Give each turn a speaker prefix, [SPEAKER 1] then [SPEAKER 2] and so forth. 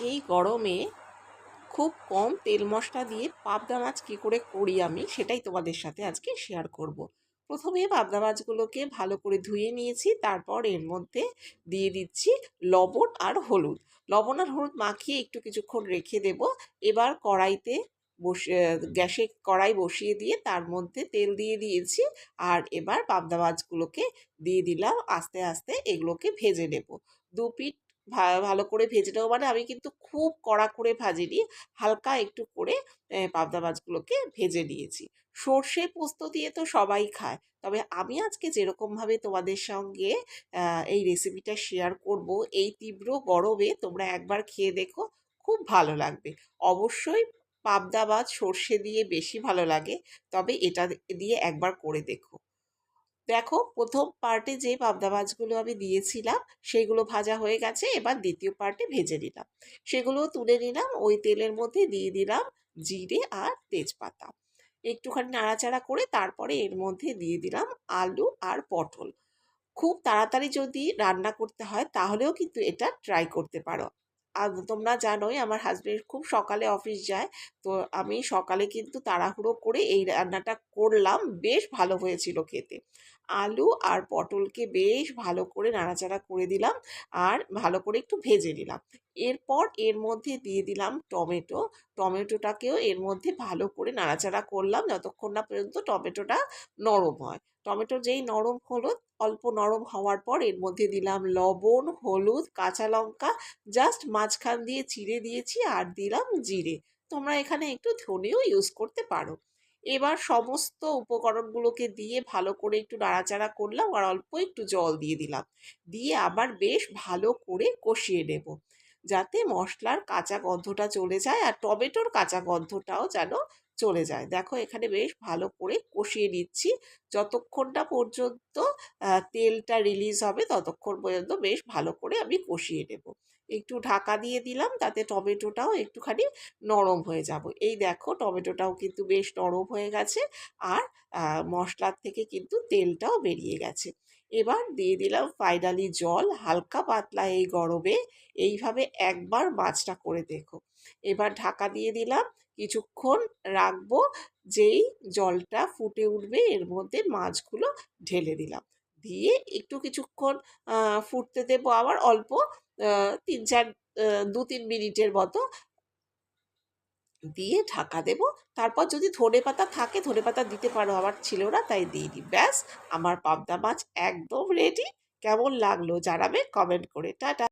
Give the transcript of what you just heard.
[SPEAKER 1] এই গরমে খুব কম তেল মশলা দিয়ে পাবদা মাছ কী করে করি আমি সেটাই তোমাদের সাথে আজকে শেয়ার করব। প্রথমে পাবদা মাছগুলোকে ভালো করে ধুয়ে নিয়েছি, তারপর এর মধ্যে দিয়ে দিচ্ছি লবণ আর হলুদ। লবণ আর হলুদ মাখিয়ে একটু কিছুক্ষণ রেখে দেব। এবার কড়াইতে বসে গ্যাসে কড়াই বসিয়ে দিয়ে তার মধ্যে তেল দিয়ে দিয়েছি। আর এবার পাবদা মাছগুলোকে দিয়ে দিলাম, আস্তে আস্তে এগুলোকে ভেজে নেব। দু পিঠ ভালো করে ভেজে নেবো, মানে আমি কিন্তু খুব কড়া করে ভাজিনি, হালকা একটু করে পাবদা মাছগুলোকে ভেজে নিয়েছি। সর্ষে পোস্ত দিয়ে তো সবাই খায়, তবে আমি আজকে যেরকমভাবে তোমাদের সঙ্গে এই রেসিপিটা শেয়ার করব, এই তীব্র গরমে তোমরা একবার খেয়ে দেখো, খুব ভালো লাগবে। অবশ্যই পাবদা মাছ সর্ষে দিয়ে বেশি ভালো লাগে, তবে এটা দিয়ে একবার করে দেখো। দেখো, প্রথম পার্টে যে পাবদা মাছগুলো আমি দিয়েছিলাম সেগুলো ভাজা হয়ে গেছে। এবার দ্বিতীয় পার্টে ভেজে নিলাম, সেগুলো তুলে নিলাম। ওই তেলের মধ্যে দিয়ে দিলাম জিরে আর তেজপাতা, একটুখানি নাড়াচাড়া করে তারপরে এর মধ্যে দিয়ে দিলাম আলু আর পটল। খুব তাড়াতাড়ি যদি রান্না করতে হয় তাহলেও কিন্তু এটা ট্রাই করতে পারো। আর তোমরা জানোই আমার হাজবেন্ড খুব সকালে অফিস যায়, তো আমি সকালে কিন্তু তাড়াহুড়ো করে এই রান্নাটা করলাম, বেশ ভালো হয়েছিল খেতে। আলু আর পটলকে বেশ ভালো করে নাড়াচাড়া করে দিলাম আর ভালো করে একটু ভেজে নিলাম। এরপর এর মধ্যে দিয়ে দিলাম টমেটো। টমেটোটাকেও এর মধ্যে ভালো করে নাড়াচাড়া করলাম যতক্ষণ না পর্যন্ত টমেটোটা নরম হয়। টমেটো যেই নরম হলো, অল্প নরম হওয়ার পর এর মধ্যে দিলাম লবণ, হলুদ, কাঁচা লঙ্কা, জাস্ট মাঝখান দিয়ে চিড়ে দিয়েছি, আর দিলাম জিরে। তোমরা এখানে একটু ধনেও ইউজ করতে পারো। এবার সমস্ত উপকরণগুলোকে দিয়ে ভালো করে একটু নাড়াচাড়া করলাম আর অল্প একটু জল দিয়ে দিলাম। দিয়ে আবার বেশ ভালো করে কষিয়ে নেব, যাতে মশলার কাঁচা গন্ধটা চলে যায় আর টমেটোর কাঁচা গন্ধটাও যেন চলে যায়। দেখো, এখানে বেশ ভালো করে কষিয়ে নিচ্ছি যতক্ষণ না পর্যন্ত তেলটা রিলিজ হবে, ততক্ষণ পর্যন্ত বেশ ভালো করে আমি কষিয়ে নেব। একটু ঢাকা দিয়ে দিলাম, তাতে টমেটোটাও একটুখানি নরম হয়ে যাব। এই দেখো, টমেটোটাও কিন্তু বেশ নরম হয়ে গেছে আর মশলার থেকে কিন্তু তেলটাও বেরিয়ে গেছে। এবার দিয়ে দিলাম ফাইনালি জল, হালকা পাতলা এই গরমে এইভাবে একবার মাছটা করে দেখো। এবার ঢাকা দিয়ে দিলাম, কিছুক্ষণ রাখবো। যেই জলটা ফুটে উঠবে এর মধ্যে মাছগুলো ঢেলে দিলাম, দিয়ে একটু কিছুক্ষণ ফুটতে দেবো আবার অল্প, 3-4 2-3 মিনিটের মতো দিয়ে ঢাকা দেব। তারপর যদি ধনেপাতা থাকে ধনেপাতা দিতে পারো, আমার ছিল না তাই দিইনি। ব্যাস, আমার পাবদা মাছ একদম রেডি। কেমন লাগলো জানাবে কমেন্ট করে। টাটা।